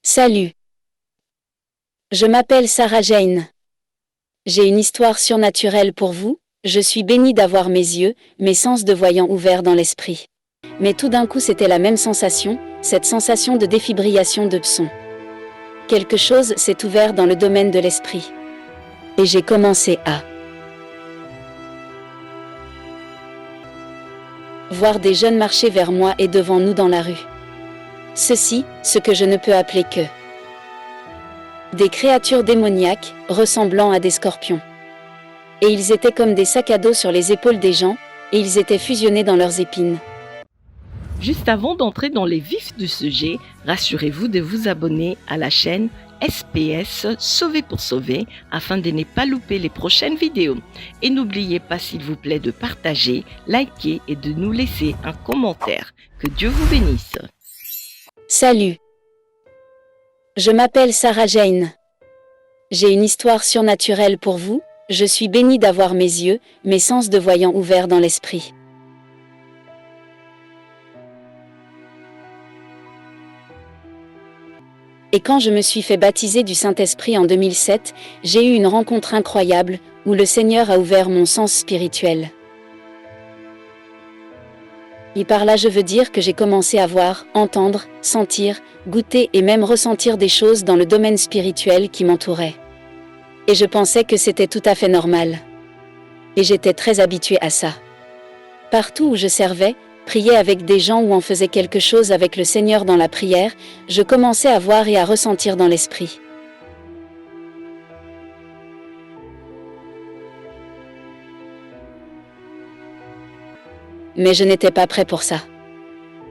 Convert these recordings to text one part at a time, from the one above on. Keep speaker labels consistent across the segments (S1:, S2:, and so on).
S1: Salut. Je m'appelle Sarah Jane. J'ai une histoire surnaturelle pour vous. Je suis bénie d'avoir mes yeux, mes sens de voyant ouverts dans l'esprit. Mais tout d'un coup c'était la même sensation, cette sensation de défibrillation de son. Quelque chose s'est ouvert dans le domaine de l'esprit. Et j'ai commencé à voir des jeunes marcher vers moi et devant nous dans la rue. Ceci, ce que je ne peux appeler que des créatures démoniaques, ressemblant à des scorpions. Et ils étaient comme des sacs à dos sur les épaules des gens, et ils étaient fusionnés dans leurs épines.
S2: Juste avant d'entrer dans les vifs du sujet, rassurez-vous de vous abonner à la chaîne SPS Sauver pour Sauver afin de ne pas louper les prochaines vidéos. Et n'oubliez pas s'il vous plaît de partager, liker et de nous laisser un commentaire. Que Dieu vous bénisse.
S1: Salut. Je m'appelle Sarah Jane. J'ai une histoire surnaturelle pour vous. Je suis bénie d'avoir mes yeux, mes sens de voyant ouverts dans l'esprit. Et quand je me suis fait baptiser du Saint-Esprit en 2007, j'ai eu une rencontre incroyable, où le Seigneur a ouvert mon sens spirituel. Et par là je veux dire que j'ai commencé à voir, entendre, sentir, goûter et même ressentir des choses dans le domaine spirituel qui m'entourait. Et je pensais que c'était tout à fait normal. Et j'étais très habituée à ça. Partout où je servais, priais avec des gens ou en faisais quelque chose avec le Seigneur dans la prière, je commençais à voir et à ressentir dans l'esprit. Mais je n'étais pas prêt pour ça.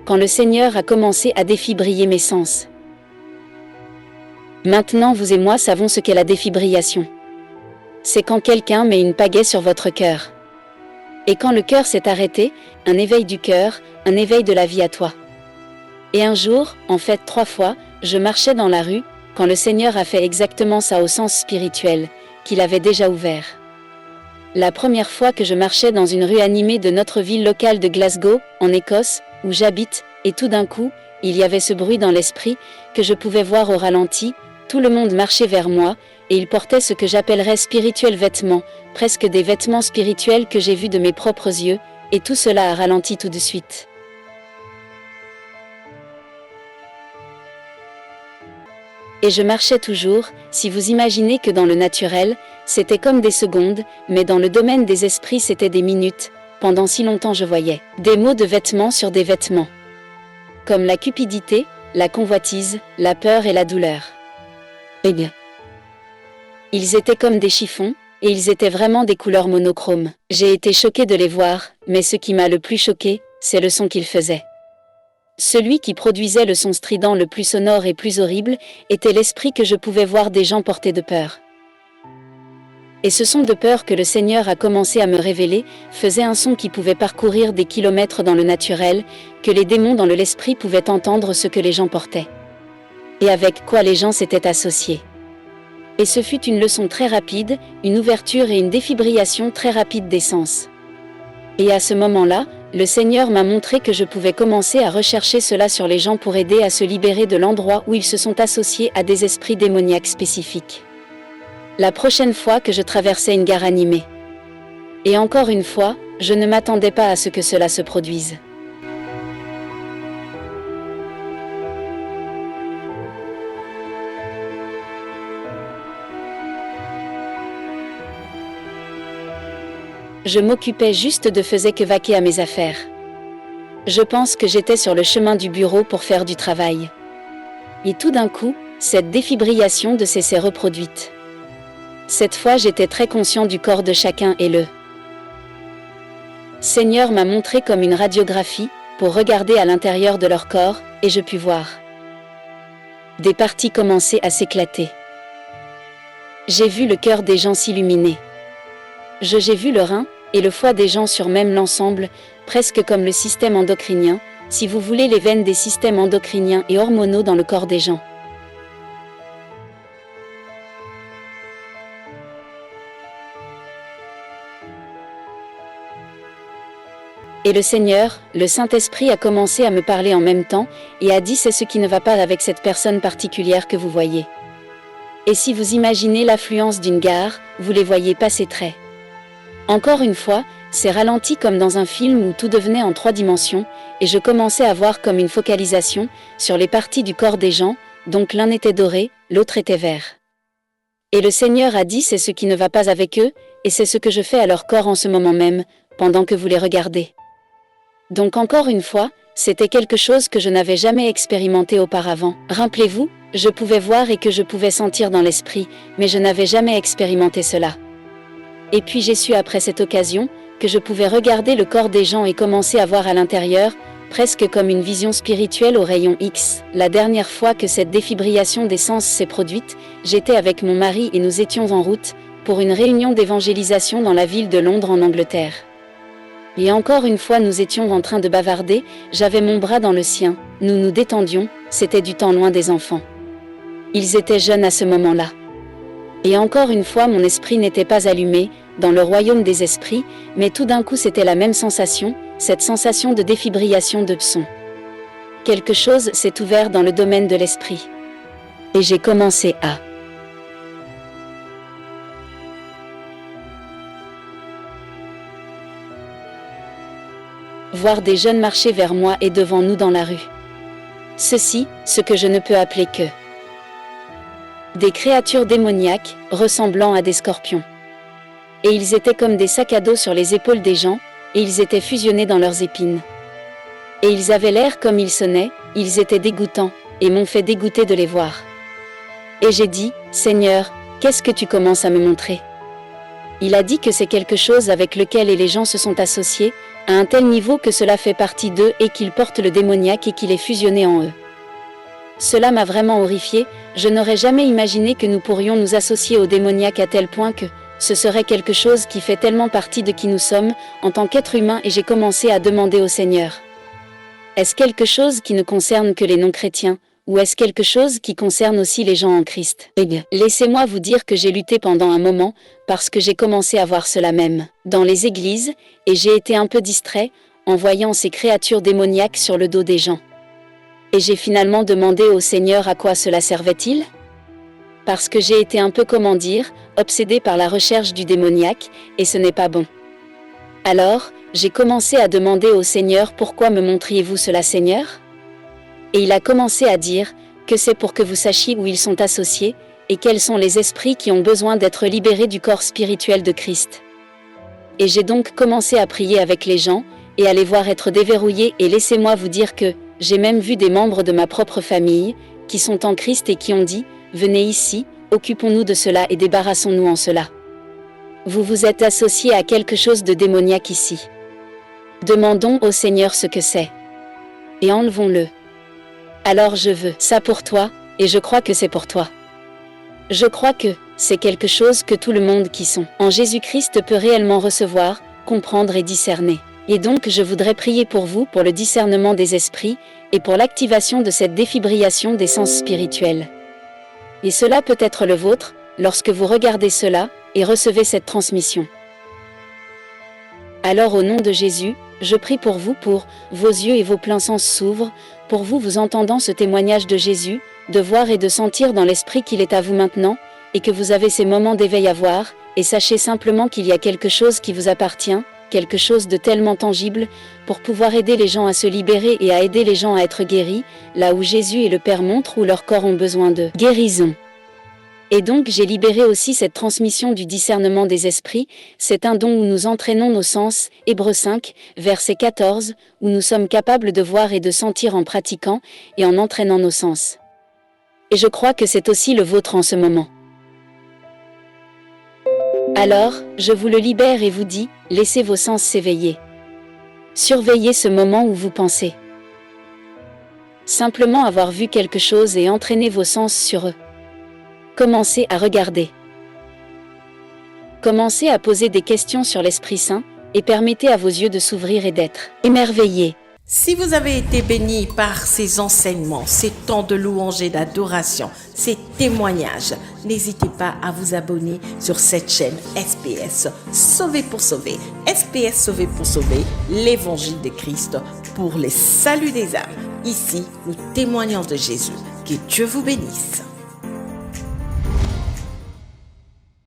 S1: Quand le Seigneur a commencé à défibriller mes sens. Maintenant vous et moi savons ce qu'est la défibrillation. C'est quand quelqu'un met une pagaie sur votre cœur. Et quand le cœur s'est arrêté, un éveil du cœur, un éveil de la vie à toi. Et un jour, en fait 3 fois, je marchais dans la rue, quand le Seigneur a fait exactement ça au sens spirituel, qu'il avait déjà ouvert. La première fois que je marchais dans une rue animée de notre ville locale de Glasgow, en Écosse, où j'habite, et tout d'un coup, il y avait ce bruit dans l'esprit, que je pouvais voir au ralenti, tout le monde marchait vers moi, et il portait ce que j'appellerais spirituels vêtements, presque des vêtements spirituels que j'ai vus de mes propres yeux, et tout cela a ralenti tout de suite. Et je marchais toujours, si vous imaginez que dans le naturel, c'était comme des secondes, mais dans le domaine des esprits c'était des minutes, pendant si longtemps je voyais des mots de vêtements sur des vêtements. Comme la cupidité, la convoitise, la peur et la douleur. Eh bien. Ils étaient comme des chiffons, et ils étaient vraiment des couleurs monochromes. J'ai été choquée de les voir, mais ce qui m'a le plus choquée, c'est le son qu'ils faisaient. Celui qui produisait le son strident le plus sonore et plus horrible, était l'esprit que je pouvais voir des gens portés de peur. Et ce son de peur que le Seigneur a commencé à me révéler, faisait un son qui pouvait parcourir des kilomètres dans le naturel, que les démons dans l'esprit pouvaient entendre ce que les gens portaient. Et avec quoi les gens s'étaient associés. Et ce fut une leçon très rapide, une ouverture et une défibrillation très rapide des sens. Et à ce moment-là, le Seigneur m'a montré que je pouvais commencer à rechercher cela sur les gens pour aider à se libérer de l'endroit où ils se sont associés à des esprits démoniaques spécifiques. La prochaine fois que je traversais une gare animée. Et encore une fois, je ne m'attendais pas à ce que cela se produise. Je m'occupais juste de faisais que vaquer à mes affaires. Je pense que j'étais sur le chemin du bureau pour faire du travail. Et tout d'un coup, cette défibrillation de s'est reproduite. Cette fois j'étais très conscient du corps de chacun et le Seigneur m'a montré comme une radiographie, pour regarder à l'intérieur de leur corps, et je pus voir. Des parties commencer à s'éclater. J'ai vu le cœur des gens s'illuminer. J'ai vu le rein, et le foie des gens sur même l'ensemble, presque comme le système endocrinien, si vous voulez les veines des systèmes endocriniens et hormonaux dans le corps des gens. Et le Seigneur, le Saint-Esprit a commencé à me parler en même temps, et a dit c'est ce qui ne va pas avec cette personne particulière que vous voyez. Et si vous imaginez l'affluence d'une gare, vous les voyez passer très. Encore une fois, c'est ralenti comme dans un film où tout devenait en 3 dimensions, et je commençais à voir comme une focalisation sur les parties du corps des gens, donc l'un était doré, l'autre était vert. Et le Seigneur a dit c'est ce qui ne va pas avec eux, et c'est ce que je fais à leur corps en ce moment même, pendant que vous les regardez. Donc encore une fois, c'était quelque chose que je n'avais jamais expérimenté auparavant. Rappelez-vous, je pouvais voir et que je pouvais sentir dans l'esprit, mais je n'avais jamais expérimenté cela. Et puis j'ai su après cette occasion, que je pouvais regarder le corps des gens et commencer à voir à l'intérieur, presque comme une vision spirituelle au rayon X. La dernière fois que cette défibrillation des sens s'est produite, j'étais avec mon mari et nous étions en route, pour une réunion d'évangélisation dans la ville de Londres en Angleterre. Et encore une fois nous étions en train de bavarder, j'avais mon bras dans le sien, nous nous détendions, c'était du temps loin des enfants. Ils étaient jeunes à ce moment-là. Et encore une fois mon esprit n'était pas allumé, dans le royaume des esprits, mais tout d'un coup c'était la même sensation, cette sensation de défibrillation de son. Quelque chose s'est ouvert dans le domaine de l'esprit. Et j'ai commencé à voir des jeunes marcher vers moi et devant nous dans la rue. Ceci, ce que je ne peux appeler que des créatures démoniaques, ressemblant à des scorpions. Et ils étaient comme des sacs à dos sur les épaules des gens, et ils étaient fusionnés dans leurs épines. Et ils avaient l'air comme ils sonnaient, ils étaient dégoûtants, et m'ont fait dégoûter de les voir. Et j'ai dit, Seigneur, qu'est-ce que tu commences à me montrer ? Il a dit que c'est quelque chose avec lequel les gens se sont associés, à un tel niveau que cela fait partie d'eux et qu'ils portent le démoniaque et qu'il est fusionné en eux. Cela m'a vraiment horrifié, je n'aurais jamais imaginé que nous pourrions nous associer au démoniaque à tel point que ce serait quelque chose qui fait tellement partie de qui nous sommes, en tant qu'être humain et j'ai commencé à demander au Seigneur. Est-ce quelque chose qui ne concerne que les non-chrétiens, ou est-ce quelque chose qui concerne aussi les gens en Christ ? Eh bien, laissez-moi vous dire que j'ai lutté pendant un moment, parce que j'ai commencé à voir cela même dans les églises, et j'ai été un peu distrait, en voyant ces créatures démoniaques sur le dos des gens. Et j'ai finalement demandé au Seigneur à quoi cela servait-il ? Parce que j'ai été un peu, obsédé par la recherche du démoniaque, et ce n'est pas bon. Alors, j'ai commencé à demander au Seigneur pourquoi me montriez-vous cela, Seigneur ? Et il a commencé à dire que c'est pour que vous sachiez où ils sont associés, et quels sont les esprits qui ont besoin d'être libérés du corps spirituel de Christ. Et j'ai donc commencé à prier avec les gens, et à les voir être déverrouillés, et laissez-moi vous dire que j'ai même vu des membres de ma propre famille, qui sont en Christ et qui ont dit, venez ici, occupons-nous de cela et débarrassons-nous en cela. Vous vous êtes associés à quelque chose de démoniaque ici. Demandons au Seigneur ce que c'est. Et enlevons-le. Alors je veux ça pour toi, et je crois que c'est pour toi. Je crois que c'est quelque chose que tout le monde qui sont en Jésus-Christ peut réellement recevoir, comprendre et discerner. Et donc je voudrais prier pour vous pour le discernement des esprits, et pour l'activation de cette défibrillation des sens spirituels. Et cela peut être le vôtre, lorsque vous regardez cela, et recevez cette transmission. Alors au nom de Jésus, je prie pour vous pour vos yeux et vos pleins sens s'ouvrent, pour vous entendant ce témoignage de Jésus, de voir et de sentir dans l'esprit qu'il est à vous maintenant, et que vous avez ces moments d'éveil à voir, et sachez simplement qu'il y a quelque chose qui vous appartient, quelque chose de tellement tangible, pour pouvoir aider les gens à se libérer et à aider les gens à être guéris, là où Jésus et le Père montrent où leur corps ont besoin de guérison. Et donc j'ai libéré aussi cette transmission du discernement des esprits, c'est un don où nous entraînons nos sens, Hébreux 5, verset 14, où nous sommes capables de voir et de sentir en pratiquant, et en entraînant nos sens. Et je crois que c'est aussi le vôtre en ce moment. Alors, je vous le libère et vous dis, laissez vos sens s'éveiller. Surveillez ce moment où vous pensez. Simplement avoir vu quelque chose et entraînez vos sens sur eux. Commencez à regarder. Commencez à poser des questions sur l'Esprit Saint, et permettez à vos yeux de s'ouvrir et d'être émerveillés.
S2: Si vous avez été béni par ces enseignements, ces temps de louange et d'adoration, ces témoignages, n'hésitez pas à vous abonner sur cette chaîne SPS Sauvé pour sauver. SPS Sauvé pour sauver, l'évangile de Christ pour les saluts des âmes. Ici, nous témoignons de Jésus. Que Dieu vous bénisse.